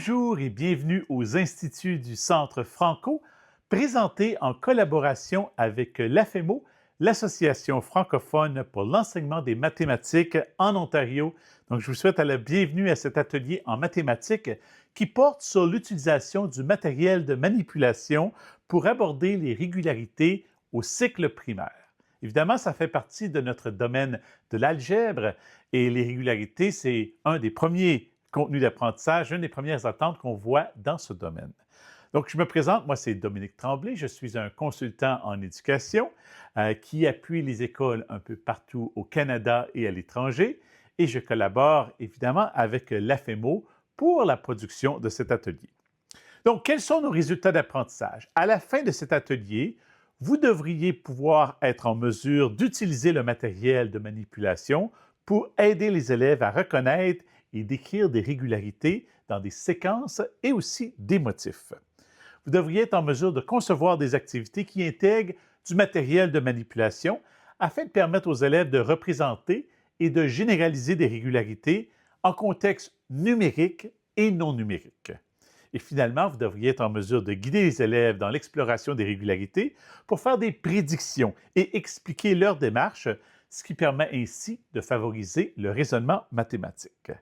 Bonjour et bienvenue aux Instituts du Centre Franco, présentés en collaboration avec l'AFEMO, l'Association francophone pour l'enseignement des mathématiques en Ontario. Donc, je vous souhaite la bienvenue à cet atelier en mathématiques qui porte sur l'utilisation du matériel de manipulation pour aborder les régularités au cycle primaire. Évidemment, ça fait partie de notre domaine de l'algèbre et les régularités, c'est un des premiers contenus d'apprentissage, une des premières attentes qu'on voit dans ce domaine. Donc, je me présente, moi c'est Dominique Tremblay, je suis un consultant en éducation qui appuie les écoles un peu partout au Canada et à l'étranger et je collabore évidemment avec l'AFEMO pour la production de cet atelier. Donc, quels sont nos résultats d'apprentissage? À la fin de cet atelier, vous devriez pouvoir être en mesure d'utiliser le matériel de manipulation pour aider les élèves à reconnaître et d'écrire des régularités dans des séquences et aussi des motifs. Vous devriez être en mesure de concevoir des activités qui intègrent du matériel de manipulation afin de permettre aux élèves de représenter et de généraliser des régularités en contexte numérique et non numérique. Et finalement, vous devriez être en mesure de guider les élèves dans l'exploration des régularités pour faire des prédictions et expliquer leur démarche, ce qui permet ainsi de favoriser le raisonnement mathématique.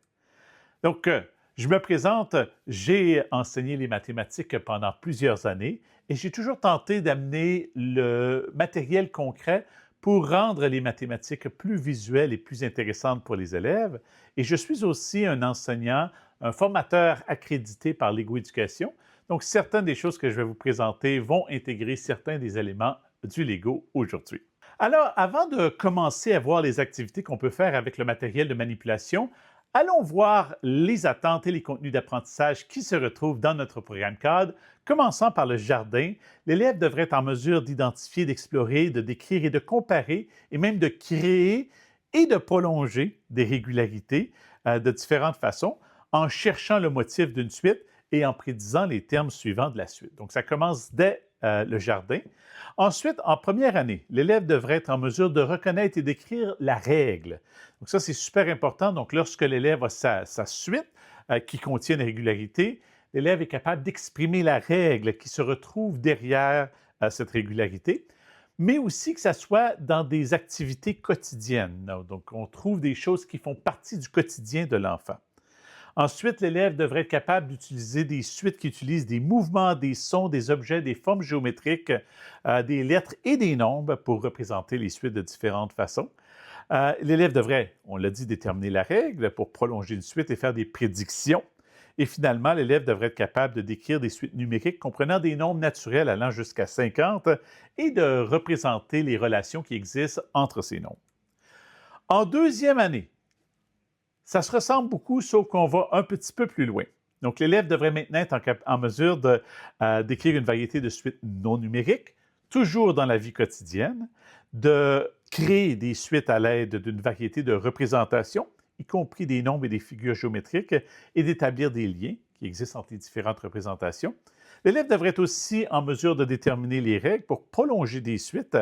Donc, je me présente, j'ai enseigné les mathématiques pendant plusieurs années et j'ai toujours tenté d'amener le matériel concret pour rendre les mathématiques plus visuelles et plus intéressantes pour les élèves. Et je suis aussi un enseignant, un formateur accrédité par Lego Éducation. Donc, certaines des choses que je vais vous présenter vont intégrer certains des éléments du Lego aujourd'hui. Alors, avant de commencer à voir les activités qu'on peut faire avec le matériel de manipulation, allons voir les attentes et les contenus d'apprentissage qui se retrouvent dans notre programme cadre. Commençant par le jardin, l'élève devrait être en mesure d'identifier, d'explorer, de décrire et de comparer, et même de créer et de prolonger des régularités de différentes façons en cherchant le motif d'une suite et en prédisant les termes suivants de la suite. Donc, ça commence dès le jardin. Ensuite, en première année, l'élève devrait être en mesure de reconnaître et d'écrire la règle. Donc ça, c'est super important. Donc, lorsque l'élève a sa suite qui contient une régularité, l'élève est capable d'exprimer la règle qui se retrouve derrière cette régularité, mais aussi que ça soit dans des activités quotidiennes. Donc, on trouve des choses qui font partie du quotidien de l'enfant. Ensuite, l'élève devrait être capable d'utiliser des suites qui utilisent des mouvements, des sons, des objets, des formes géométriques, des lettres et des nombres pour représenter les suites de différentes façons. L'élève devrait, on l'a dit, déterminer la règle pour prolonger une suite et faire des prédictions. Et finalement, l'élève devrait être capable de décrire des suites numériques comprenant des nombres naturels allant jusqu'à 50 et de représenter les relations qui existent entre ces nombres. En deuxième année, ça se ressemble beaucoup, sauf qu'on va un petit peu plus loin. Donc, l'élève devrait maintenant être en mesure d'écrire une variété de suites non numériques, toujours dans la vie quotidienne, de créer des suites à l'aide d'une variété de représentations, y compris des nombres et des figures géométriques, et d'établir des liens qui existent entre les différentes représentations. L'élève devrait être aussi en mesure de déterminer les règles pour prolonger des suites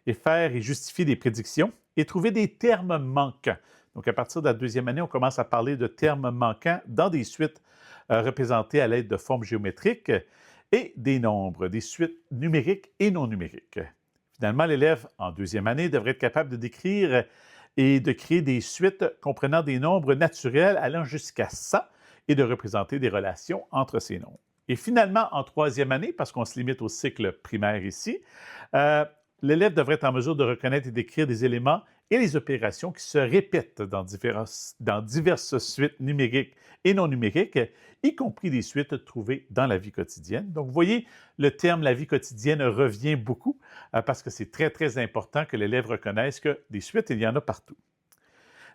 et faire et justifier des prédictions et trouver des termes manquants. Donc, à partir de la deuxième année, on commence à parler de termes manquants dans des suites représentées à l'aide de formes géométriques et des nombres, des suites numériques et non numériques. Finalement, l'élève, en deuxième année, devrait être capable de décrire et de créer des suites comprenant des nombres naturels allant jusqu'à 100 et de représenter des relations entre ces nombres. Et finalement, en troisième année, parce qu'on se limite au cycle primaire ici, l'élève devrait être en mesure de reconnaître et d'écrire des éléments et les opérations qui se répètent dans diverses suites numériques et non numériques, y compris des suites trouvées dans la vie quotidienne. Donc, vous voyez, le terme « la vie quotidienne » revient beaucoup parce que c'est très, très important que l'élève reconnaisse que des suites, il y en a partout.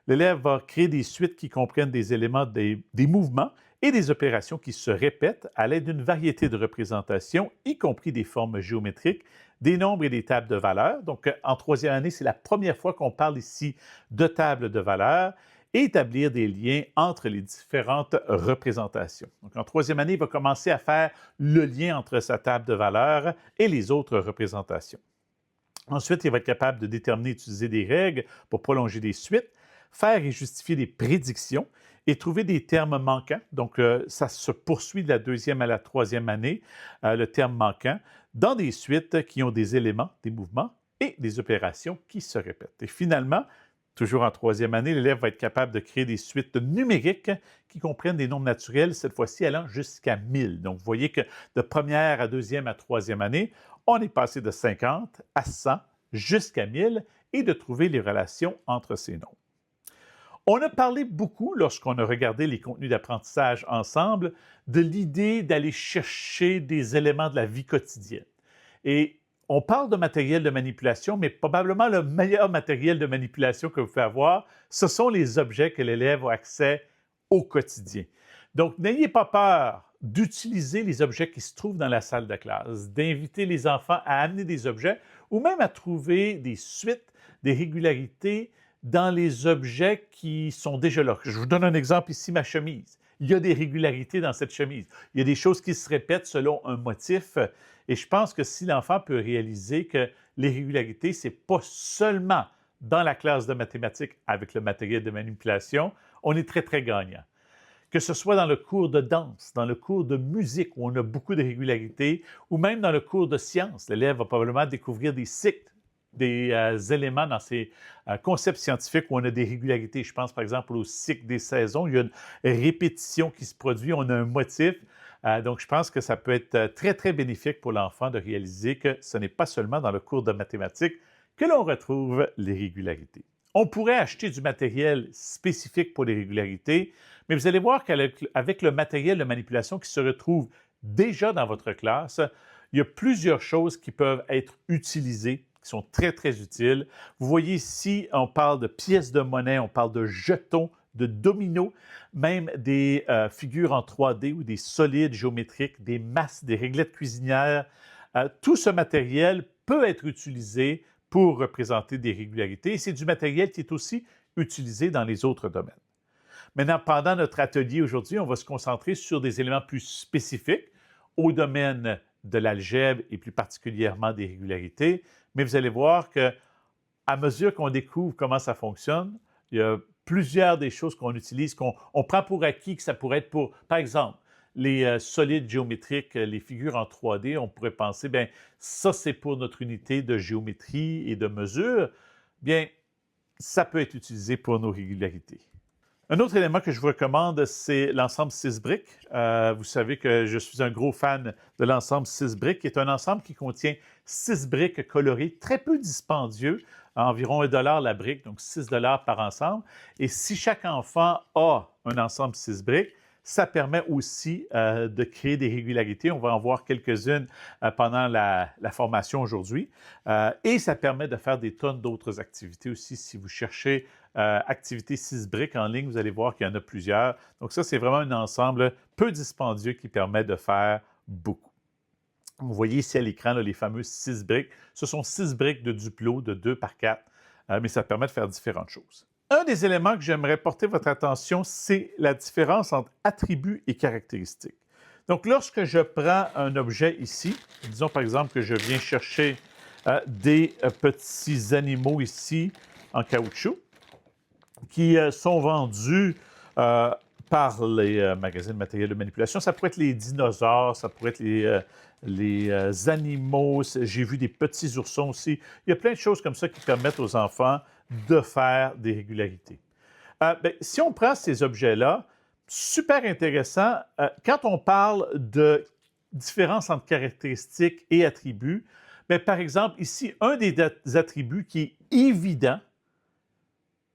L'élève va créer des suites qui comprennent des éléments, des mouvements et des opérations qui se répètent à l'aide d'une variété de représentations, y compris des formes géométriques, des nombres et des tables de valeurs. Donc, en troisième année, c'est la première fois qu'on parle ici de tables de valeurs et établir des liens entre les différentes représentations. Donc, en troisième année, il va commencer à faire le lien entre sa table de valeurs et les autres représentations. Ensuite, il va être capable de déterminer et utiliser des règles pour prolonger des suites, faire et justifier des prédictions et trouver des termes manquants. Donc, ça se poursuit de la deuxième à la troisième année, le terme manquant, dans des suites qui ont des éléments, des mouvements et des opérations qui se répètent. Et finalement, toujours en troisième année, l'élève va être capable de créer des suites numériques qui comprennent des nombres naturels, cette fois-ci allant jusqu'à 1000. Donc, vous voyez que de première à deuxième à troisième année, on est passé de 50 à 100 jusqu'à 1000 et de trouver les relations entre ces nombres. On a parlé beaucoup, lorsqu'on a regardé les contenus d'apprentissage ensemble, de l'idée d'aller chercher des éléments de la vie quotidienne. Et on parle de matériel de manipulation, mais probablement le meilleur matériel de manipulation que vous pouvez avoir, ce sont les objets que l'élève a accès au quotidien. Donc, n'ayez pas peur d'utiliser les objets qui se trouvent dans la salle de classe, d'inviter les enfants à amener des objets ou même à trouver des suites, des régularités dans les objets qui sont déjà là. Je vous donne un exemple ici, ma chemise. Il y a des régularités dans cette chemise. Il y a des choses qui se répètent selon un motif. Et je pense que si l'enfant peut réaliser que les régularités, ce n'est pas seulement dans la classe de mathématiques avec le matériel de manipulation, on est très, très gagnant. Que ce soit dans le cours de danse, dans le cours de musique où on a beaucoup de régularités, ou même dans le cours de sciences, l'élève va probablement découvrir des cycles, des éléments dans ces concepts scientifiques où on a des régularités. Je pense par exemple au cycle des saisons. Il y a une répétition qui se produit, on a un motif. Donc, je pense que ça peut être très, très bénéfique pour l'enfant de réaliser que ce n'est pas seulement dans le cours de mathématiques que l'on retrouve les régularités. On pourrait acheter du matériel spécifique pour les régularités, mais vous allez voir qu'avec le matériel de manipulation qui se retrouve déjà dans votre classe, il y a plusieurs choses qui peuvent être utilisées, qui sont très, très utiles. Vous voyez ici, on parle de pièces de monnaie, on parle de jetons, de dominos, même des figures en 3D ou des solides géométriques, des masses, des réglettes cuisinières. Tout ce matériel peut être utilisé pour représenter des régularités et c'est du matériel qui est aussi utilisé dans les autres domaines. Maintenant, pendant notre atelier aujourd'hui, on va se concentrer sur des éléments plus spécifiques au domaine de l'algèbre et plus particulièrement des régularités, mais vous allez voir qu'à mesure qu'on découvre comment ça fonctionne, il y a plusieurs des choses qu'on utilise, qu'on prend pour acquis, que ça pourrait être pour, par exemple, les solides géométriques, les figures en 3D, on pourrait penser, bien, ça c'est pour notre unité de géométrie et de mesure. Bien, ça peut être utilisé pour nos régularités. Un autre élément que je vous recommande, c'est l'ensemble 6 briques. Vous savez que je suis un gros fan de l'ensemble 6 briques, qui est un ensemble qui contient 6 briques colorées, très peu dispendieux, à environ 1 $ la brique, donc 6 $ par ensemble. Et si chaque enfant a un ensemble 6 briques, ça permet aussi de créer des régularités. On va en voir quelques-unes pendant la formation aujourd'hui. Et ça permet de faire des tonnes d'autres activités aussi. Si vous cherchez activités 6 briques en ligne, vous allez voir qu'il y en a plusieurs. Donc ça, c'est vraiment un ensemble peu dispendieux qui permet de faire beaucoup. Vous voyez ici à l'écran les fameuses 6 briques. Ce sont 6 briques de Duplo de 2 par 4, mais ça permet de faire différentes choses. Un des éléments que j'aimerais porter votre attention, c'est la différence entre attributs et caractéristiques. Donc, lorsque je prends un objet ici, disons par exemple que je viens chercher des petits animaux ici en caoutchouc qui sont vendus par les magasins de matériel de manipulation. Ça pourrait être les dinosaures, ça pourrait être les animaux. J'ai vu des petits oursons aussi. Il y a plein de choses comme ça qui permettent aux enfants de faire des régularités. Si on prend ces objets-là, super intéressant, quand on parle de différence entre caractéristiques et attributs, par exemple, ici, un des attributs qui est évident,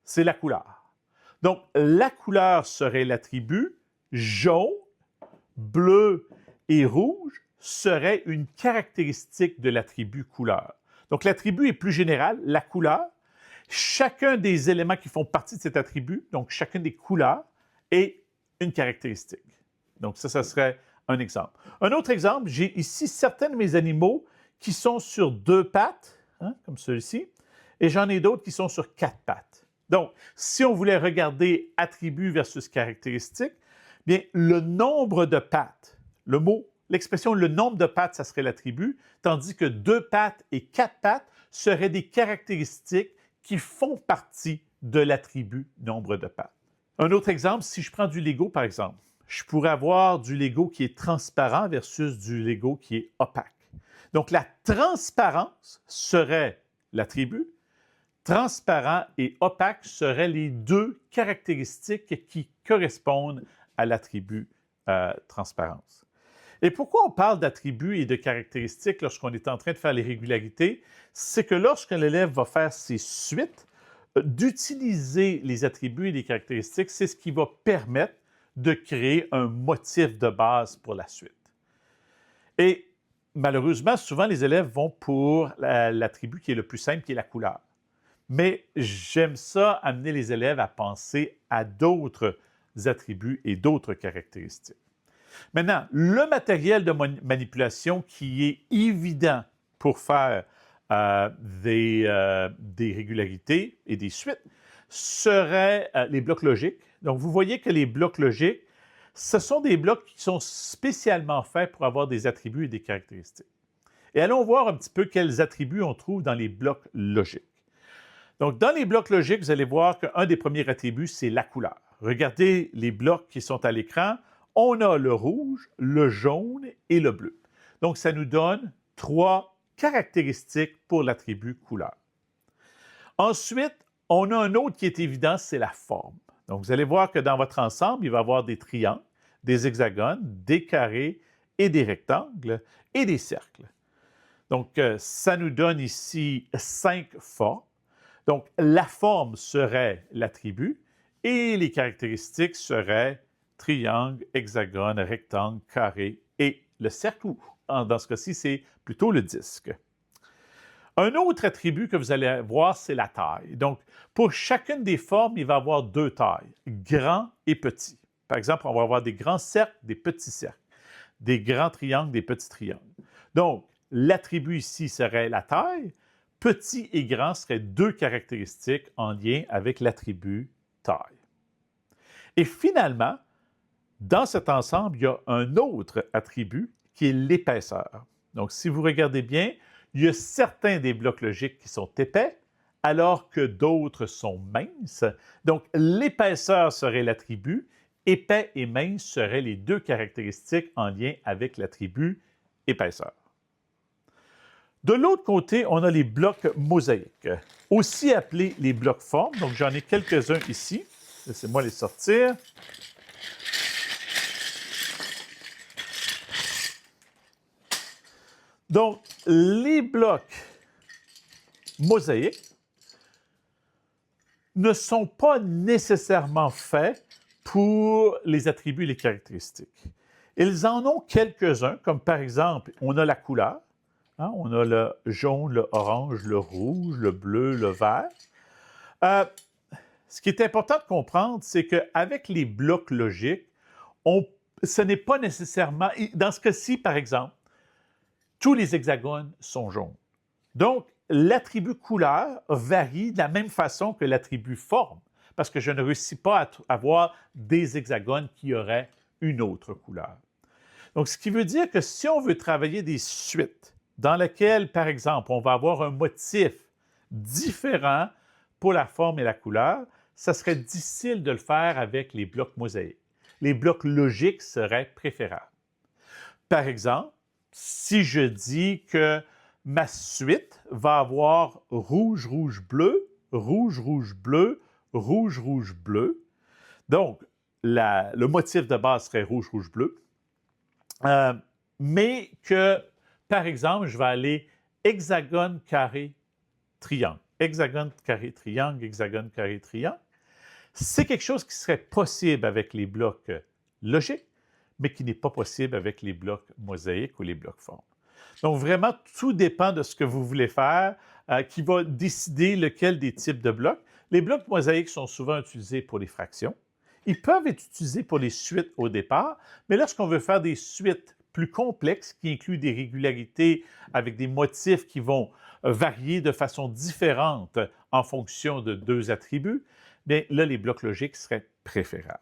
c'est la couleur. Donc, la couleur serait l'attribut, jaune, bleu et rouge serait une caractéristique de l'attribut couleur. Donc, l'attribut est plus général, la couleur. Chacun des éléments qui font partie de cet attribut, donc chacune des couleurs, est une caractéristique. Donc ça serait un exemple. Un autre exemple, j'ai ici certains de mes animaux qui sont sur 2 pattes, comme celui-ci, et j'en ai d'autres qui sont sur 4 pattes. Donc, si on voulait regarder attribut versus caractéristique, bien, le nombre de pattes, l'expression le nombre de pattes, ça serait l'attribut, tandis que 2 pattes et 4 pattes seraient des caractéristiques qui font partie de l'attribut nombre de pattes. Un autre exemple, si je prends du Lego, par exemple, je pourrais avoir du Lego qui est transparent versus du Lego qui est opaque. Donc, la transparence serait l'attribut. Transparent et opaque seraient les deux caractéristiques qui correspondent à l'attribut transparence. Et pourquoi on parle d'attributs et de caractéristiques lorsqu'on est en train de faire les régularités? C'est que lorsque l'élève va faire ses suites, d'utiliser les attributs et les caractéristiques, c'est ce qui va permettre de créer un motif de base pour la suite. Et malheureusement, souvent, les élèves vont pour l'attribut qui est le plus simple, qui est la couleur. Mais j'aime ça amener les élèves à penser à d'autres attributs et d'autres caractéristiques. Maintenant, le matériel de manipulation qui est évident pour faire des régularités et des suites seraient les blocs logiques. Donc, vous voyez que les blocs logiques, ce sont des blocs qui sont spécialement faits pour avoir des attributs et des caractéristiques. Et allons voir un petit peu quels attributs on trouve dans les blocs logiques. Donc, dans les blocs logiques, vous allez voir qu'un des premiers attributs, c'est la couleur. Regardez les blocs qui sont à l'écran. On a le rouge, le jaune et le bleu. Donc, ça nous donne 3 caractéristiques pour l'attribut couleur. Ensuite, on a un autre qui est évident, c'est la forme. Donc, vous allez voir que dans votre ensemble, il va y avoir des triangles, des hexagones, des carrés et des rectangles et des cercles. Donc, ça nous donne ici 5 formes. Donc, la forme serait l'attribut et les caractéristiques seraient triangle, hexagone, rectangle, carré et le cercle, ou dans ce cas-ci, c'est plutôt le disque. Un autre attribut que vous allez voir, c'est la taille. Donc, pour chacune des formes, il va y avoir 2 tailles, grand et petit. Par exemple, on va avoir des grands cercles, des petits cercles, des grands triangles, des petits triangles. Donc, l'attribut ici serait la taille. Petit et grand seraient 2 caractéristiques en lien avec l'attribut taille. Et finalement, dans cet ensemble, il y a un autre attribut qui est l'épaisseur. Donc, si vous regardez bien, il y a certains des blocs logiques qui sont épais, alors que d'autres sont minces. Donc, l'épaisseur serait l'attribut, épais et mince seraient les 2 caractéristiques en lien avec l'attribut épaisseur. De l'autre côté, on a les blocs mosaïques, aussi appelés les blocs formes. Donc, j'en ai quelques-uns ici. Laissez-moi les sortir. Donc, les blocs mosaïques ne sont pas nécessairement faits pour les attributs et les caractéristiques. Ils en ont quelques-uns, comme par exemple, on a la couleur. Hein, on a le jaune, le orange, le rouge, le bleu, le vert. Ce qui est important de comprendre, c'est qu'avec les blocs logiques, ce n'est pas nécessairement... Dans ce cas-ci, par exemple, tous les hexagones sont jaunes. Donc, l'attribut couleur varie de la même façon que l'attribut forme, parce que je ne réussis pas à avoir des hexagones qui auraient une autre couleur. Donc, ce qui veut dire que si on veut travailler des suites dans lesquelles, par exemple, on va avoir un motif différent pour la forme et la couleur, ça serait difficile de le faire avec les blocs mosaïques. Les blocs logiques seraient préférables. Par exemple, si je dis que ma suite va avoir rouge, rouge, bleu, rouge, rouge, bleu, rouge, rouge, bleu. Donc, le motif de base serait rouge, rouge, bleu. Mais que, par exemple, je vais aller hexagone, carré, triangle. Hexagone, carré, triangle, hexagone, carré, triangle. C'est quelque chose qui serait possible avec les blocs logiques, mais qui n'est pas possible avec les blocs mosaïques ou les blocs formes. Donc, vraiment, tout dépend de ce que vous voulez faire, qui va décider lequel des types de blocs. Les blocs mosaïques sont souvent utilisés pour les fractions. Ils peuvent être utilisés pour les suites au départ, mais lorsqu'on veut faire des suites plus complexes, qui incluent des régularités avec des motifs qui vont varier de façon différente en fonction de 2 attributs, bien là, les blocs logiques seraient préférables.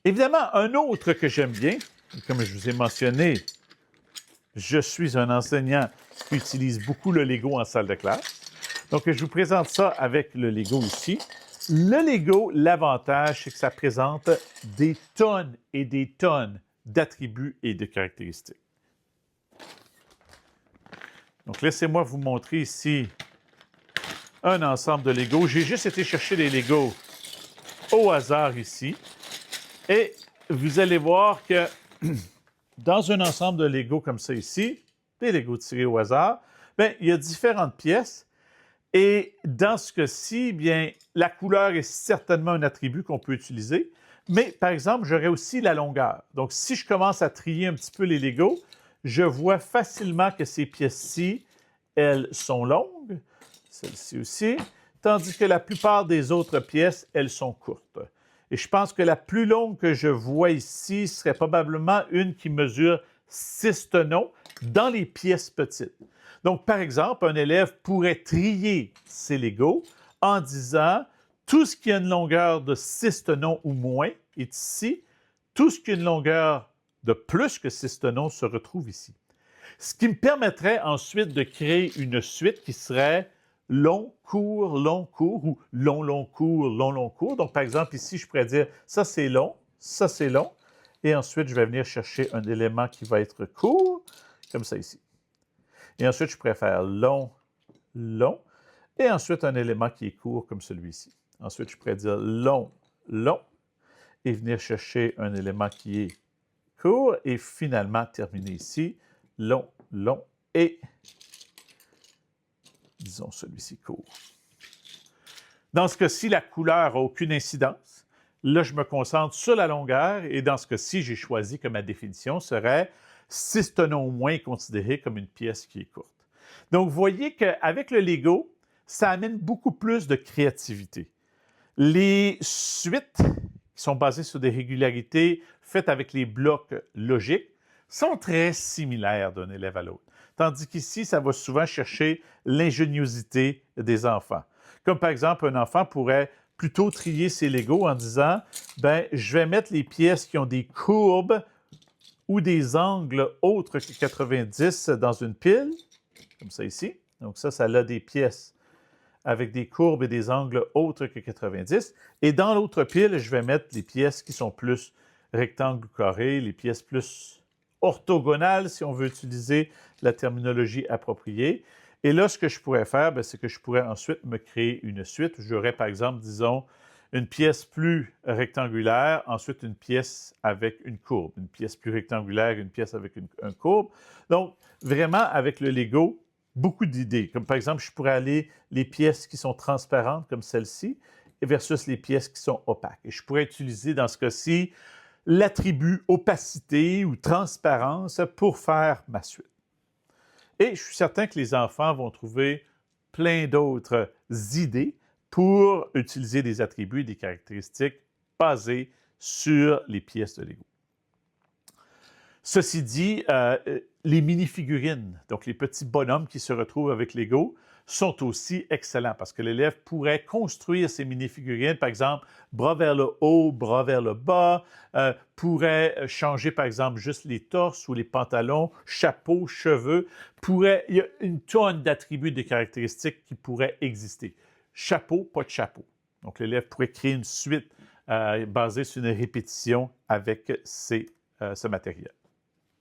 Évidemment, un autre que j'aime bien, comme je vous ai mentionné, je suis un enseignant qui utilise beaucoup le Lego en salle de classe. Donc, je vous présente ça avec le Lego ici. Le Lego, l'avantage, c'est que ça présente des tonnes et des tonnes d'attributs et de caractéristiques. Donc, laissez-moi vous montrer ici un ensemble de Lego. J'ai juste été chercher des Lego au hasard ici. Et vous allez voir que dans un ensemble de Lego comme ça ici, des Lego tirés au hasard, bien, il y a différentes pièces. Et dans ce cas-ci, bien, la couleur est certainement un attribut qu'on peut utiliser. Mais par exemple, j'aurais aussi la longueur. Donc, si je commence à trier un petit peu les Legos, je vois facilement que ces pièces-ci, elles sont longues. Celle-ci aussi. Tandis que la plupart des autres pièces, elles sont courtes. Et je pense que la plus longue que je vois ici serait probablement une qui mesure 6 tenons dans les pièces petites. Donc, par exemple, un élève pourrait trier ses Legos en disant tout ce qui a une longueur de 6 tenons ou moins est ici, tout ce qui a une longueur de plus que 6 tenons se retrouve ici. Ce qui me permettrait ensuite de créer une suite qui serait long, court, ou long, long, court, long, long, court. Donc, par exemple, ici, je pourrais dire ça c'est long, et ensuite, je vais venir chercher un élément qui va être court, comme ça ici. Et ensuite, je pourrais faire long, long, et ensuite un élément qui est court comme celui-ci. Ensuite, je pourrais dire long, long, et venir chercher un élément qui est court, et finalement terminer ici, long, long, et disons celui-ci court. Dans ce cas-ci, la couleur n'a aucune incidence. Là, je me concentre sur la longueur, et dans ce cas-ci, j'ai choisi que ma définition serait 6 tenons au moins considéré comme une pièce qui est courte. Donc, vous voyez qu'avec le Lego, ça amène beaucoup plus de créativité. Les suites qui sont basées sur des régularités faites avec les blocs logiques sont très similaires d'un élève à l'autre. Tandis qu'ici, ça va souvent chercher l'ingéniosité des enfants. Comme par exemple, un enfant pourrait plutôt trier ses Legos en disant « ben, je vais mettre les pièces qui ont des courbes ou des angles autres que 90 dans une pile, comme ça ici. Donc ça a des pièces avec des courbes et des angles autres que 90. Et dans l'autre pile, je vais mettre les pièces qui sont plus rectangles ou carrés, les pièces plus orthogonales, si on veut utiliser la terminologie appropriée. Et là, ce que je pourrais faire, c'est que je pourrais ensuite me créer une suite. J'aurais, par exemple, disons, une pièce plus rectangulaire, ensuite une pièce avec une courbe, une pièce plus rectangulaire, une pièce avec une courbe. Donc, vraiment, avec le Lego, beaucoup d'idées. Comme par exemple, je pourrais aller les pièces qui sont transparentes, comme celle-ci, versus les pièces qui sont opaques. Et je pourrais utiliser, dans ce cas-ci, l'attribut opacité ou transparence pour faire ma suite. Et je suis certain que les enfants vont trouver plein d'autres idées pour utiliser des attributs et des caractéristiques basées sur les pièces de Lego. Ceci dit, les mini-figurines, donc les petits bonhommes qui se retrouvent avec Lego, sont aussi excellents parce que l'élève pourrait construire ces mini-figurines, par exemple, bras vers le haut, bras vers le bas, pourrait changer, par exemple, juste les torses ou les pantalons, chapeau, cheveux. Il y a une tonne d'attributs, de caractéristiques qui pourraient exister. Chapeau, pas de chapeau. Donc, l'élève pourrait créer une suite basée sur une répétition avec ce matériel.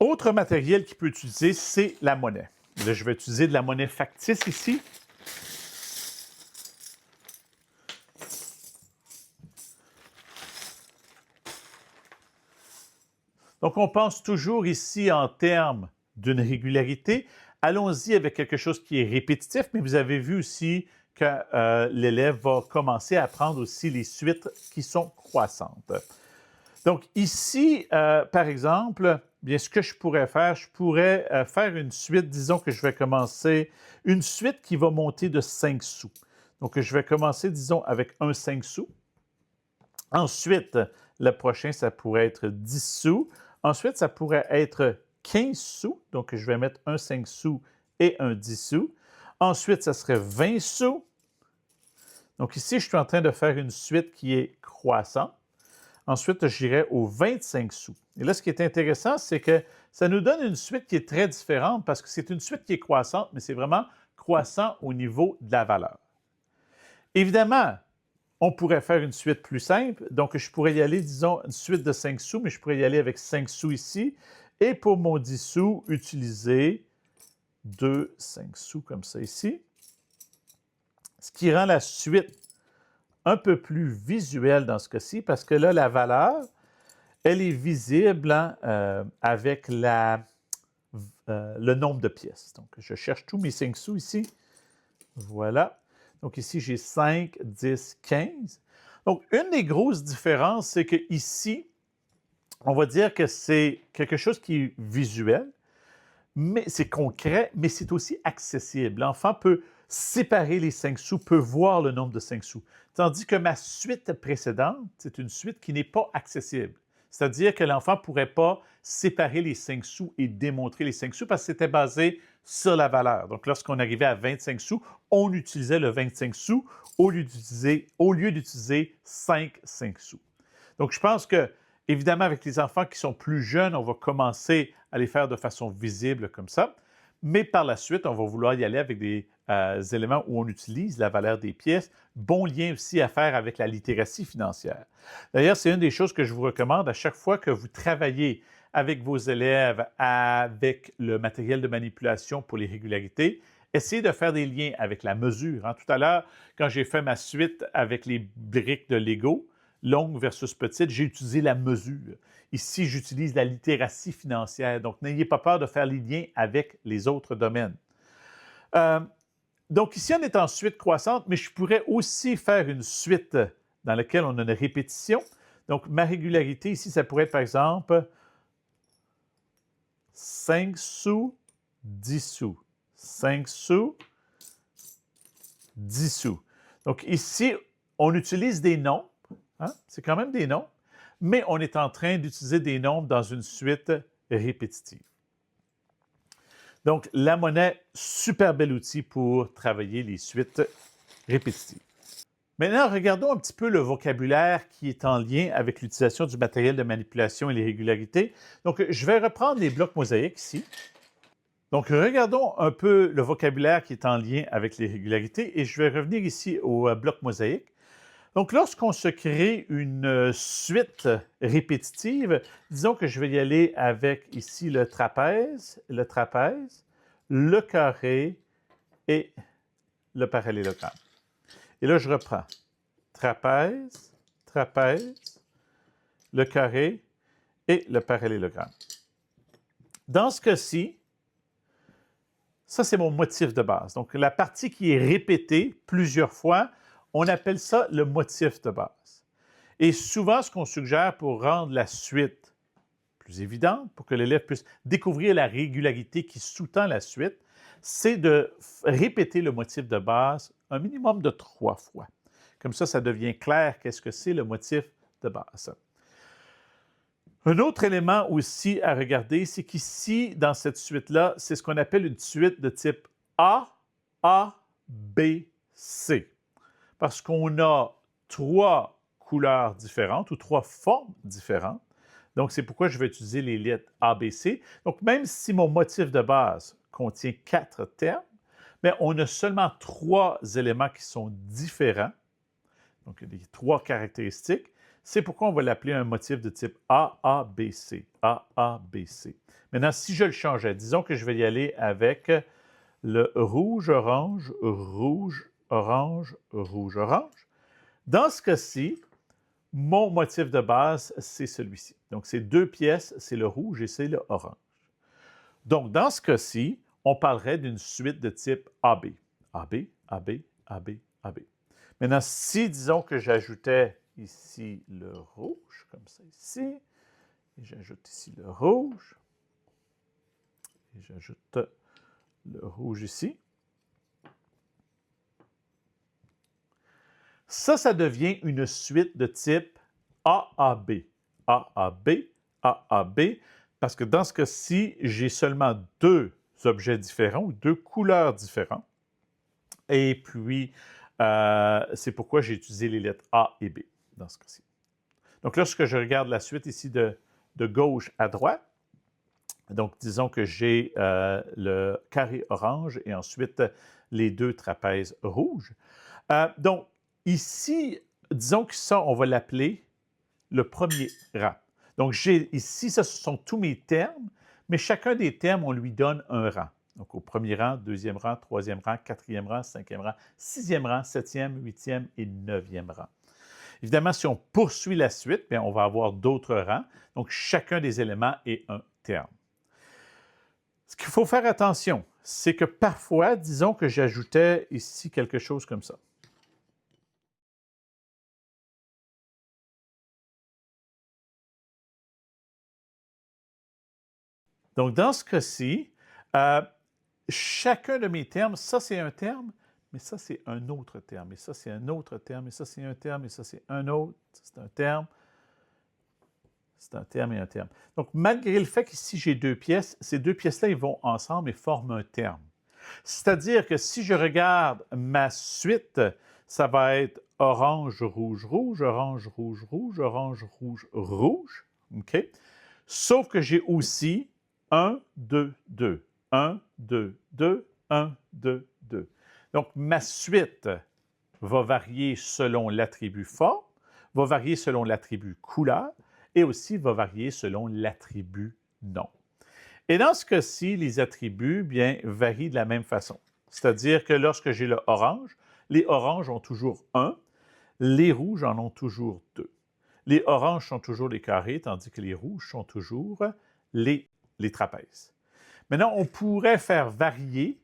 Autre matériel qu'il peut utiliser, c'est la monnaie. Là, je vais utiliser de la monnaie factice ici. Donc, on pense toujours ici en termes d'une régularité. Allons-y avec quelque chose qui est répétitif, mais vous avez vu aussi que l'élève va commencer à apprendre aussi les suites qui sont croissantes. Donc, ici, par exemple, bien, ce que je pourrais faire faire une suite, disons que je vais commencer une suite qui va monter de 5 sous. Donc, je vais commencer, disons, avec un 5 sous. Ensuite, le prochain, ça pourrait être 10 sous. Ensuite, ça pourrait être 15 sous. Donc, je vais mettre un 5 sous et un 10 sous. Ensuite, ça serait 20 sous. Donc, ici, je suis en train de faire une suite qui est croissante. Ensuite, j'irai aux 25 sous. Et là, ce qui est intéressant, c'est que ça nous donne une suite qui est très différente parce que c'est une suite qui est croissante, mais c'est vraiment croissant au niveau de la valeur. Évidemment, on pourrait faire une suite plus simple. Donc, je pourrais y aller, disons, une suite de 5 sous, mais je pourrais y aller avec 5 sous ici. Et pour mon 10 sous, utiliser 2 5 sous comme ça ici. Ce qui rend la suite un peu plus visuelle dans ce cas-ci, parce que là, la valeur, elle est visible hein, avec le nombre de pièces. Donc, je cherche tous mes 5 sous ici. Voilà. Donc, ici, j'ai 5, 10, 15. Donc, une des grosses différences, c'est qu'ici, on va dire que c'est quelque chose qui est visuel, mais c'est concret, mais c'est aussi accessible. L'enfant peut séparer les 5 sous, peut voir le nombre de 5 sous. Tandis que ma suite précédente, c'est une suite qui n'est pas accessible. C'est-à-dire que l'enfant ne pourrait pas séparer les 5 sous et démontrer les 5 sous parce que c'était basé sur la valeur. Donc, lorsqu'on arrivait à 25 sous, on utilisait le 25 sous au lieu d'utiliser 5 sous. Donc, je pense que, évidemment, avec les enfants qui sont plus jeunes, on va commencer à les faire de façon visible comme ça. Mais par la suite, on va vouloir y aller avec des éléments où on utilise la valeur des pièces. Bon lien aussi à faire avec la littératie financière. D'ailleurs, c'est une des choses que je vous recommande à chaque fois que vous travaillez avec vos élèves avec le matériel de manipulation pour les régularités. Essayez de faire des liens avec la mesure. Hein. Tout à l'heure, quand j'ai fait ma suite avec les briques de Lego, longue versus petite, j'ai utilisé la mesure. Ici, j'utilise la littératie financière. Donc, n'ayez pas peur de faire les liens avec les autres domaines. Donc, ici, on est en suite croissante, mais je pourrais aussi faire une suite dans laquelle on a une répétition. Donc, ma régularité ici, ça pourrait être, par exemple, 5 sous, 10 sous. 5 sous, 10 sous. Donc, ici, on utilise des nombres. Hein? C'est quand même des nombres, mais on est en train d'utiliser des nombres dans une suite répétitive. Donc, la monnaie, super bel outil pour travailler les suites répétitives. Maintenant, regardons un petit peu le vocabulaire qui est en lien avec l'utilisation du matériel de manipulation et les régularités. Donc, je vais reprendre les blocs mosaïques ici. Donc, regardons un peu le vocabulaire qui est en lien avec les régularités et je vais revenir ici au bloc mosaïque. Donc, lorsqu'on se crée une suite répétitive, disons que je vais y aller avec ici le trapèze, le carré et le parallélogramme. Et là, je reprends. Trapèze, le carré et le parallélogramme. Dans ce cas-ci, ça, c'est mon motif de base. Donc, la partie qui est répétée plusieurs fois, on appelle ça le motif de base. Et souvent, ce qu'on suggère pour rendre la suite plus évidente, pour que l'élève puisse découvrir la régularité qui sous-tend la suite, c'est de répéter le motif de base un minimum de 3 fois. Comme ça devient clair qu'est-ce que c'est le motif de base. Un autre élément aussi à regarder, c'est qu'ici, dans cette suite-là, c'est ce qu'on appelle une suite de type A, B, C. Parce qu'on a 3 couleurs différentes ou 3 formes différentes. Donc, c'est pourquoi je vais utiliser les lettres A, B, C. Donc, même si mon motif de base contient 4 termes, bien, on a seulement 3 éléments qui sont différents. Donc, il y a les 3 caractéristiques. C'est pourquoi on va l'appeler un motif de type AABC. AABC. Maintenant, si je le changeais, disons que je vais y aller avec le rouge, orange, rouge, orange, rouge, orange. Dans ce cas-ci, mon motif de base, c'est celui-ci. Donc, c'est 2 pièces, c'est le rouge et c'est le orange. Donc, dans ce cas-ci, on parlerait d'une suite de type AB. AB, AB, AB, AB. Maintenant, si, disons que j'ajoutais ici le rouge, comme ça ici, et j'ajoute ici le rouge, et j'ajoute le rouge ici, ça devient une suite de type AAB. AAB, AAB, parce que dans ce cas-ci, j'ai seulement 2 objets différents ou 2 couleurs différentes. Et puis, c'est pourquoi j'ai utilisé les lettres A et B dans ce cas-ci. Donc, lorsque je regarde la suite ici de gauche à droite, donc disons que j'ai le carré orange et ensuite les 2 trapèzes rouges. Donc, ici, disons que ça, on va l'appeler le premier rang. Donc, j'ai ici, ça, ce sont tous mes termes, mais chacun des termes, on lui donne un rang. Donc, au premier rang, deuxième rang, troisième rang, quatrième rang, cinquième rang, sixième rang, septième, huitième et neuvième rang. Évidemment, si on poursuit la suite, bien, on va avoir d'autres rangs. Donc, chacun des éléments est un terme. Ce qu'il faut faire attention, c'est que parfois, disons que j'ajoutais ici quelque chose comme ça. Donc, dans ce cas-ci, chacun de mes termes, ça c'est un terme, mais ça c'est un autre terme, et ça c'est un autre terme, et ça c'est un terme, et ça c'est un autre, c'est un terme, c'est un terme et un terme. Donc, malgré le fait qu'ici j'ai deux pièces, ces deux pièces-là, ils vont ensemble et forment un terme. C'est-à-dire que si je regarde ma suite, ça va être orange, rouge, rouge, orange, rouge, rouge, orange, rouge, rouge. OK? Sauf que j'ai aussi 1, 2, 2. 1, 2, 2, 1, 2, 2. Donc, ma suite va varier selon l'attribut forme, va varier selon l'attribut couleur et aussi va varier selon l'attribut nom. Et dans ce cas-ci, les attributs bien, varient de la même façon. C'est-à-dire que lorsque j'ai le orange, les oranges ont toujours 1, les rouges en ont toujours 2. Les oranges sont toujours les carrés, tandis que les rouges sont toujours les trapèzes. Maintenant, on pourrait faire varier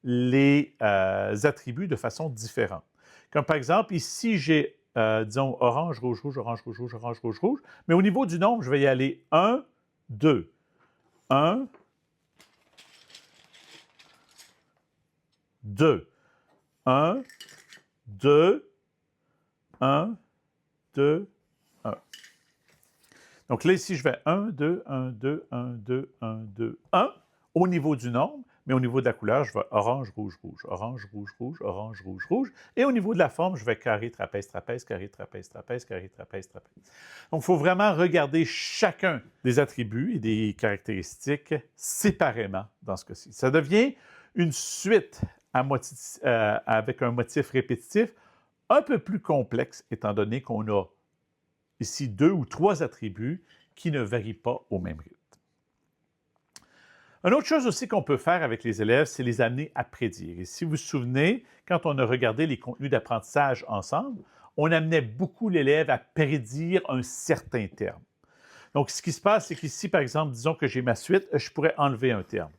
les attributs de façon différente. Comme par exemple, ici, j'ai, disons, orange, rouge, rouge, orange, rouge, rouge, orange, rouge, rouge. Mais au niveau du nombre, je vais y aller 1, 2. 1, 2. 1, 2, 1, 2, 1. Donc là, ici, je vais 1, 2, 1, 2, 1, 2, 1, 2, 1 au niveau du nombre, mais au niveau de la couleur, je vais orange, rouge, rouge, orange, rouge, rouge, orange, rouge, rouge. Et au niveau de la forme, je vais carré, trapèze, trapèze, carré, trapèze, trapèze, carré, trapèze, trapèze. Donc, il faut vraiment regarder chacun des attributs et des caractéristiques séparément dans ce cas-ci. Ça devient une suite avec un motif répétitif un peu plus complexe, étant donné qu'on a ici 2 ou 3 attributs qui ne varient pas au même rythme. Une autre chose aussi qu'on peut faire avec les élèves, c'est les amener à prédire. Et si vous vous souvenez, quand on a regardé les contenus d'apprentissage ensemble, on amenait beaucoup l'élève à prédire un certain terme. Donc, ce qui se passe, c'est qu'ici, par exemple, disons que j'ai ma suite, je pourrais enlever un terme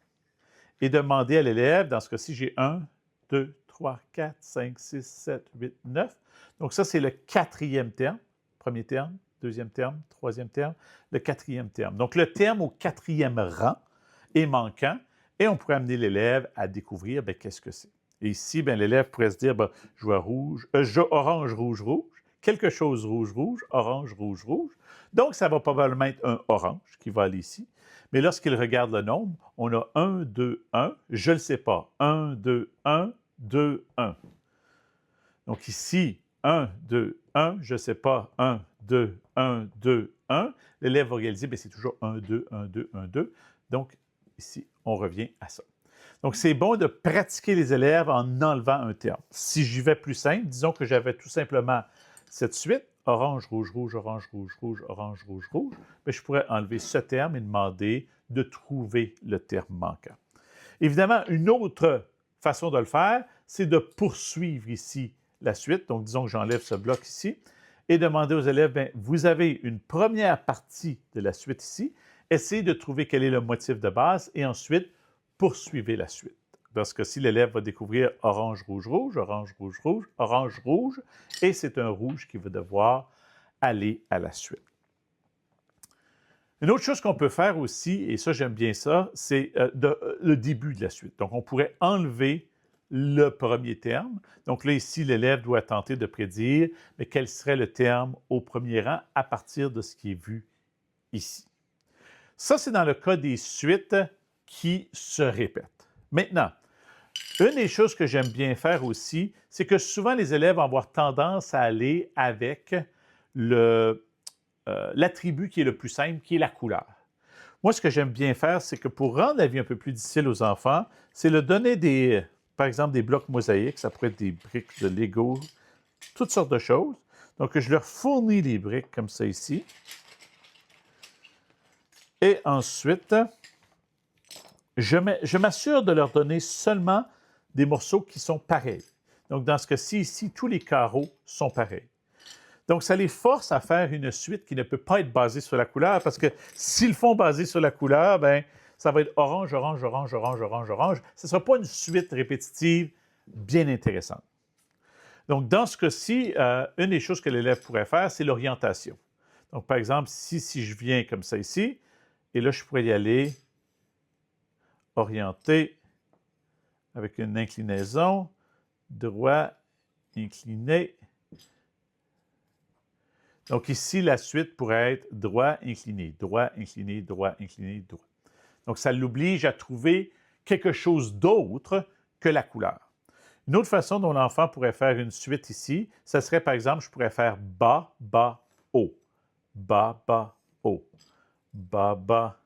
et demander à l'élève, dans ce cas-ci, j'ai 1, 2, 3, 4, 5, 6, 7, 8, 9. Donc, ça, c'est le quatrième terme. Premier terme, deuxième terme, troisième terme, le quatrième terme. Donc, le terme au quatrième rang est manquant et on pourrait amener l'élève à découvrir qu'est-ce que c'est. Et ici, l'élève pourrait se dire, je vois rouge, je orange, rouge, rouge, quelque chose rouge, rouge, orange, rouge, rouge. Donc, ça va probablement être un orange qui va aller ici. Mais lorsqu'il regarde le nombre, on a 1, 2, 1, je ne le sais pas. 1, 2, 1, 2, 1. Donc ici, 1, 2, 1, je ne sais pas, 1, 2, 1, 2, 1. L'élève va réaliser, c'est toujours 1, 2, 1, 2, 1, 2. Donc, ici, on revient à ça. Donc, c'est bon de pratiquer les élèves en enlevant un terme. Si j'y vais plus simple, disons que j'avais tout simplement cette suite, orange, rouge, rouge, orange, rouge, rouge, orange, rouge, rouge, je pourrais enlever ce terme et demander de trouver le terme manquant. Évidemment, une autre façon de le faire, c'est de poursuivre ici la suite. Donc, disons que j'enlève ce bloc ici et demander aux élèves, vous avez une première partie de la suite ici, essayez de trouver quel est le motif de base et ensuite, poursuivez la suite. Parce que si l'élève va découvrir orange, rouge, rouge, orange, rouge, rouge, orange, rouge, et c'est un rouge qui va devoir aller à la suite. Une autre chose qu'on peut faire aussi, et ça j'aime bien ça, c'est le début de la suite. Donc on pourrait enlever le premier terme. Donc là ici, l'élève doit tenter de prédire mais quel serait le terme au premier rang à partir de ce qui est vu ici. Ça, c'est dans le cas des suites qui se répètent. Maintenant, une des choses que j'aime bien faire aussi, c'est que souvent les élèves vont avoir tendance à aller avec l'attribut qui est le plus simple, qui est la couleur. Moi, ce que j'aime bien faire, c'est que pour rendre la vie un peu plus difficile aux enfants, c'est leur donner par exemple, des blocs mosaïques, ça pourrait être des briques de Lego, toutes sortes de choses. Donc, je leur fournis les briques comme ça ici. Et ensuite, je m'assure de leur donner seulement des morceaux qui sont pareils. Donc, dans ce cas-ci, ici, tous les carreaux sont pareils. Donc, ça les force à faire une suite qui ne peut pas être basée sur la couleur parce que s'ils font baser sur la couleur, ben, ça va être orange, orange, orange, orange, orange, orange. Ce ne sera pas une suite répétitive bien intéressante. Donc, dans ce cas-ci, une des choses que l'élève pourrait faire, c'est l'orientation. Donc, par exemple, si je viens comme ça ici, et là, je pourrais y aller orienter avec une inclinaison, droit, incliné. Donc ici, la suite pourrait être droit, incliné, droit, incliné, droit, incliné, droit. Donc ça l'oblige à trouver quelque chose d'autre que la couleur. Une autre façon dont l'enfant pourrait faire une suite ici, ça serait par exemple, je pourrais faire bas, bas, haut, bas, bas, haut, bas, bas,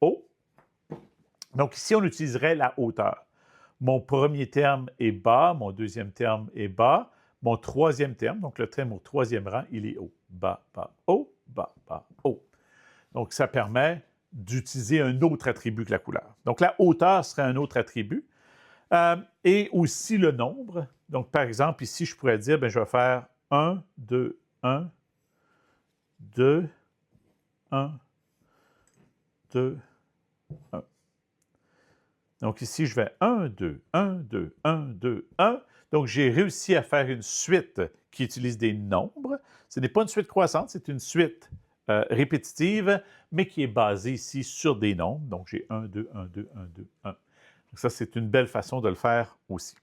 haut. Donc ici, on utiliserait la hauteur. Mon premier terme est bas, mon deuxième terme est bas, mon troisième terme, donc le terme au troisième rang, il est haut. Bas, bas, haut, bas, bas, haut. Donc ça permet d'utiliser un autre attribut que la couleur. Donc la hauteur serait un autre attribut. Et aussi le nombre. Donc par exemple, ici, je pourrais dire, bien, je vais faire 1, 2, 1, 2, 1, 2, 1. Donc ici, je vais 1, 2, 1, 2, 1, 2, 1. Donc, j'ai réussi à faire une suite qui utilise des nombres. Ce n'est pas une suite croissante, c'est une suite répétitive, mais qui est basée ici sur des nombres. Donc, j'ai 1, 2, 1, 2, 1, 2, 1. Donc, ça, c'est une belle façon de le faire aussi.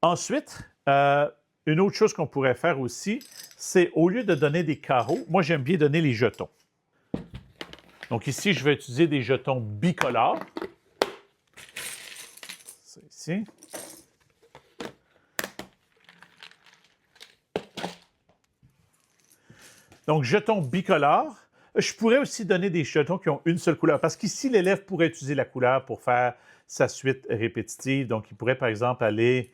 Ensuite, une autre chose qu'on pourrait faire aussi, c'est au lieu de donner des carreaux, moi, j'aime bien donner les jetons. Donc ici, je vais utiliser des jetons bicolores. Ça ici. Donc, jetons bicolores. Je pourrais aussi donner des jetons qui ont une seule couleur, parce qu'ici, l'élève pourrait utiliser la couleur pour faire sa suite répétitive. Donc, il pourrait, par exemple, aller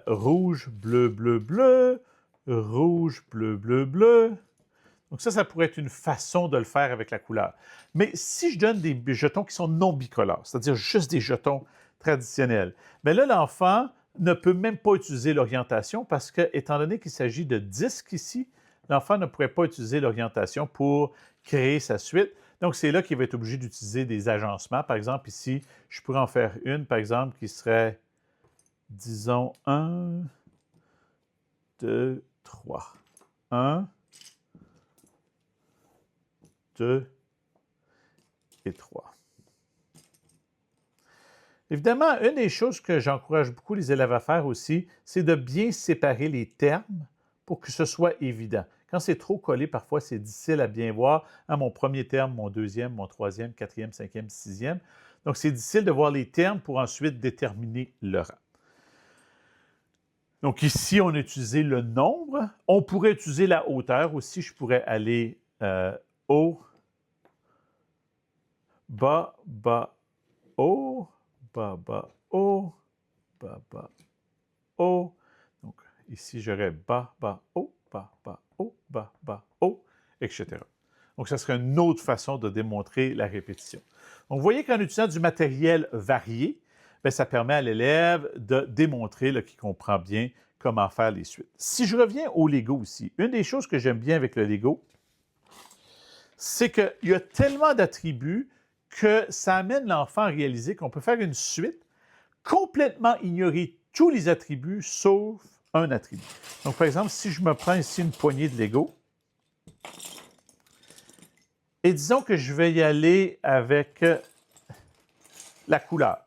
rouge, bleu, bleu, bleu, rouge, bleu, bleu, bleu. Donc, ça pourrait être une façon de le faire avec la couleur. Mais si je donne des jetons qui sont non bicolores, c'est-à-dire juste des jetons traditionnels, bien là, l'enfant ne peut même pas utiliser l'orientation parce que, étant donné qu'il s'agit de disques ici, l'enfant ne pourrait pas utiliser l'orientation pour créer sa suite. Donc, c'est là qu'il va être obligé d'utiliser des agencements. Par exemple, ici, je pourrais en faire une, par exemple, qui serait, disons, 1, 2, 3. 1, 2 et 3. Évidemment, une des choses que j'encourage beaucoup les élèves à faire aussi, c'est de bien séparer les termes pour que ce soit évident. Quand c'est trop collé, parfois, c'est difficile à bien voir. Mon premier terme, mon deuxième, mon troisième, quatrième, cinquième, sixième. Donc, c'est difficile de voir les termes pour ensuite déterminer le rang. Donc, ici, on a utilisé le nombre. On pourrait utiliser la hauteur aussi. Je pourrais aller haut, bas, bas, haut, bas, bas, haut, bas, bas, haut. Donc, ici, j'aurais bas, bas, haut, bas, bas, haut, bas, bas, haut, etc. Donc, ça serait une autre façon de démontrer la répétition. Donc, vous voyez qu'en utilisant du matériel varié, bien, ça permet à l'élève de démontrer qu'il comprend bien comment faire les suites. Si je reviens au Lego aussi, une des choses que j'aime bien avec le Lego, c'est qu'il y a tellement d'attributs que ça amène l'enfant à réaliser qu'on peut faire une suite, complètement ignorer tous les attributs sauf un attribut. Donc, par exemple, si je me prends ici une poignée de Lego, et disons que je vais y aller avec la couleur.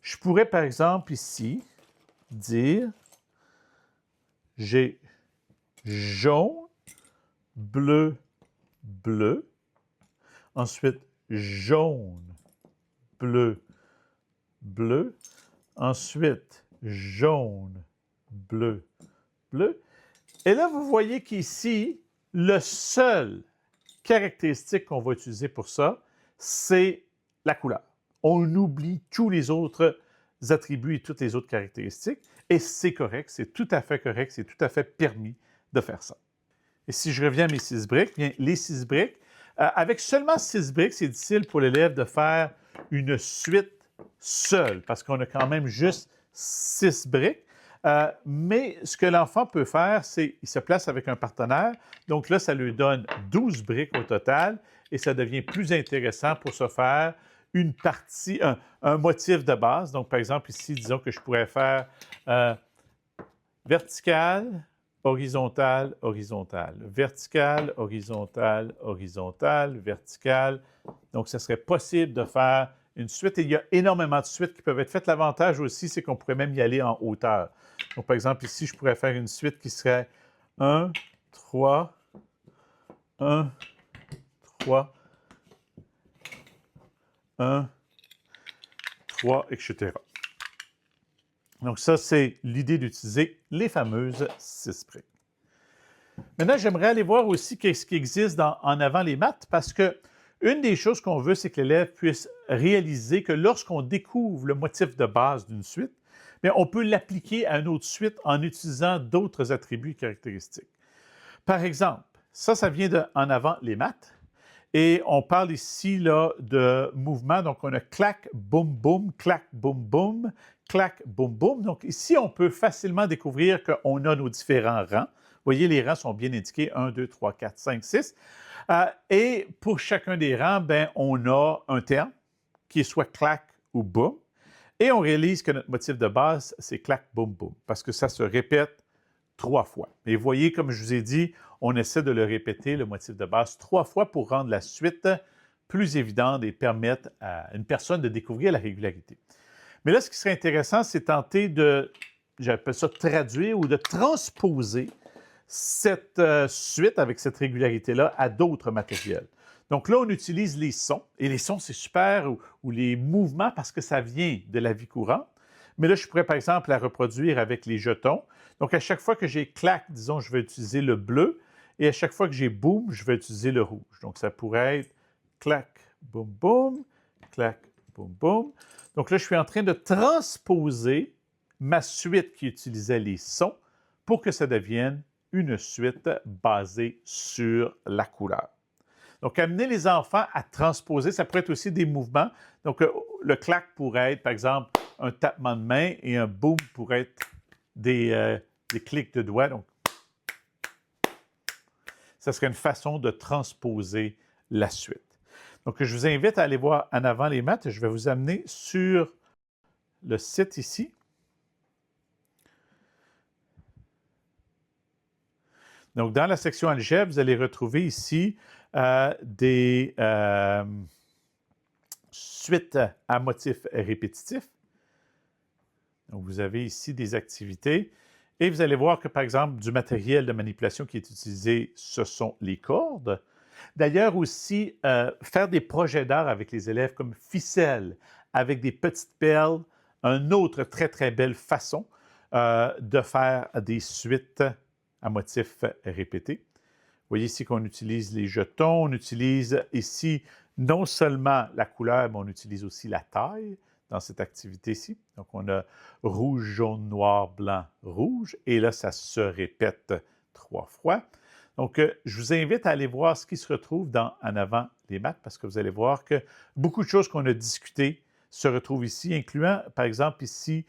Je pourrais, par exemple, ici, dire j'ai jaune, bleu, bleu. Ensuite, jaune, bleu, bleu. Ensuite, jaune, bleu, bleu. Et là, vous voyez qu'ici, le seul caractéristique qu'on va utiliser pour ça, c'est la couleur. On oublie tous les autres attributs et toutes les autres caractéristiques. Et c'est correct, c'est tout à fait correct, c'est tout à fait permis de faire ça. Et si je reviens à mes 6 briques, bien, les 6 briques, avec seulement 6 briques, c'est difficile pour l'élève de faire une suite seule, parce qu'on a quand même juste 6 briques. Mais ce que l'enfant peut faire, c'est qu'il se place avec un partenaire. Donc là, ça lui donne 12 briques au total et ça devient plus intéressant pour se faire une partie, un motif de base. Donc, par exemple, ici, disons que je pourrais faire vertical, horizontal, horizontal, vertical, horizontal, horizontal, vertical. Donc, ce serait possible de faire une suite. Et il y a énormément de suites qui peuvent être faites. L'avantage aussi, c'est qu'on pourrait même y aller en hauteur. Donc, par exemple, ici, je pourrais faire une suite qui serait 1, 3, 1, 3, 1, 3, etc. Donc, ça, c'est l'idée d'utiliser les fameuses 6 briques. Maintenant, j'aimerais aller voir aussi qu'est-ce qui existe en avant les maths, parce que une des choses qu'on veut, c'est que l'élève puisse réaliser que lorsqu'on découvre le motif de base d'une suite, bien, on peut l'appliquer à une autre suite en utilisant d'autres attributs et caractéristiques. Par exemple, ça vient de en avant les maths. Et on parle ici là, de mouvement. Donc, on a clac, boum, boum, clac, boum, boum, clac, boum, boum. Donc, ici, on peut facilement découvrir qu'on a nos différents rangs. Vous voyez, les rangs sont bien indiqués, 1, 2, 3, 4, 5, 6. Et pour chacun des rangs, bien, on a un terme qui est soit clac ou boum. Et on réalise que notre motif de base, c'est clac, boum, boum, parce que ça se répète 3 fois. Et vous voyez, comme je vous ai dit, on essaie de le répéter, le motif de base, 3 fois pour rendre la suite plus évidente et permettre à une personne de découvrir la régularité. Mais là, ce qui serait intéressant, c'est tenter de, j'appelle ça traduire ou de transposer cette suite avec cette régularité-là à d'autres matériels. Donc là, on utilise les sons, et les sons, c'est super, ou les mouvements, parce que ça vient de la vie courante. Mais là, je pourrais, par exemple, la reproduire avec les jetons. Donc, à chaque fois que j'ai clac, disons, je vais utiliser le bleu, et à chaque fois que j'ai boum, je vais utiliser le rouge. Donc, ça pourrait être clac, boum, boum, clac, boum, boum. Donc là, je suis en train de transposer ma suite qui utilisait les sons pour que ça devienne une suite basée sur la couleur. Donc, amener les enfants à transposer, ça pourrait être aussi des mouvements. Donc, le clac pourrait être, par exemple, un tapement de main et un boom pourrait être des clics de doigts. Donc, ça serait une façon de transposer la suite. Donc, je vous invite à aller voir en avant les maths. Je vais vous amener sur le site ici. Donc, dans la section algèbre, vous allez retrouver ici des suites à motifs répétitifs. Donc, vous avez ici des activités et vous allez voir que, par exemple, du matériel de manipulation qui est utilisé, ce sont les cordes. D'ailleurs aussi, faire des projets d'art avec les élèves comme ficelle, avec des petites perles, une autre très, très belle façon de faire des suites à motifs répétés. Vous voyez ici qu'on utilise les jetons, on utilise ici non seulement la couleur, mais on utilise aussi la taille dans cette activité-ci. Donc, on a rouge, jaune, noir, blanc, rouge, et là, ça se répète 3 fois. Donc, je vous invite à aller voir ce qui se retrouve en avant les maths, parce que vous allez voir que beaucoup de choses qu'on a discutées se retrouvent ici, incluant, par exemple, ici,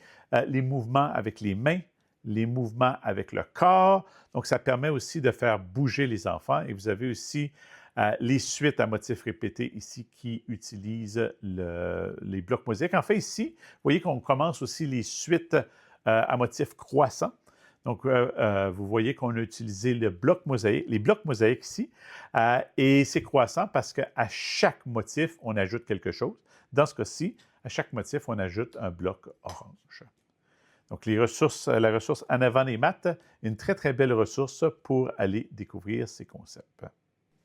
les mouvements avec les mains, les mouvements avec le corps. Donc, ça permet aussi de faire bouger les enfants. Et vous avez aussi les suites à motifs répétés ici qui utilisent les blocs mosaïques. En fait, ici, vous voyez qu'on commence aussi les suites à motifs croissants. Donc, vous voyez qu'on a utilisé les blocs mosaïques ici, et c'est croissant parce qu'à chaque motif, on ajoute quelque chose. Dans ce cas-ci, à chaque motif, on ajoute un bloc orange. Donc, la ressource en avant les maths, une très, très belle ressource pour aller découvrir ces concepts.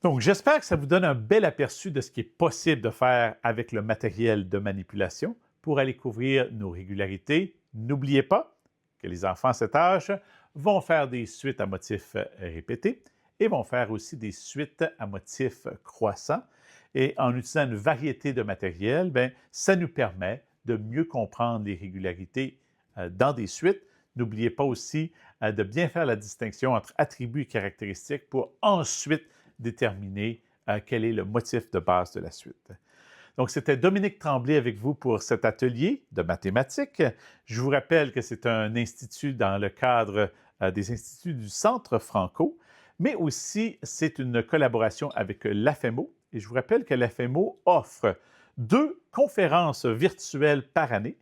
Donc, j'espère que ça vous donne un bel aperçu de ce qui est possible de faire avec le matériel de manipulation pour aller couvrir nos régularités. N'oubliez pas que les enfants à cet âge vont faire des suites à motifs répétés et vont faire aussi des suites à motifs croissants. Et en utilisant une variété de matériel, bien, ça nous permet de mieux comprendre les régularités dans des suites. N'oubliez pas aussi de bien faire la distinction entre attributs et caractéristiques pour ensuite déterminer quel est le motif de base de la suite. Donc, c'était Dominique Tremblay avec vous pour cet atelier de mathématiques. Je vous rappelle que c'est un institut dans le cadre des instituts du Centre Franco, mais aussi c'est une collaboration avec l'AFEMO. Et je vous rappelle que l'AFEMO offre 2 conférences virtuelles par année.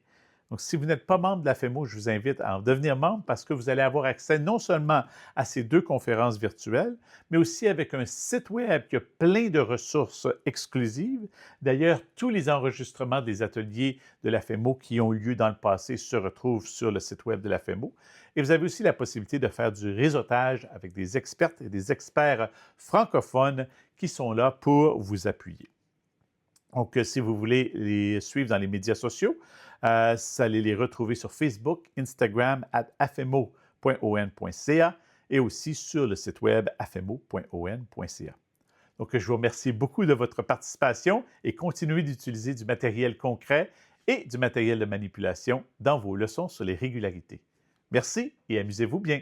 Donc, si vous n'êtes pas membre de l'AFEMO, je vous invite à en devenir membre parce que vous allez avoir accès non seulement à ces 2 conférences virtuelles, mais aussi avec un site web qui a plein de ressources exclusives. D'ailleurs, tous les enregistrements des ateliers de l'AFEMO qui ont eu lieu dans le passé se retrouvent sur le site web de l'AFEMO. Et vous avez aussi la possibilité de faire du réseautage avec des expertes et des experts francophones qui sont là pour vous appuyer. Donc, si vous voulez les suivre dans les médias sociaux, vous allez les retrouver sur Facebook, Instagram, @afemo.on.ca et aussi sur le site web afemo.on.ca. Donc, je vous remercie beaucoup de votre participation et continuez d'utiliser du matériel concret et du matériel de manipulation dans vos leçons sur les régularités. Merci et amusez-vous bien.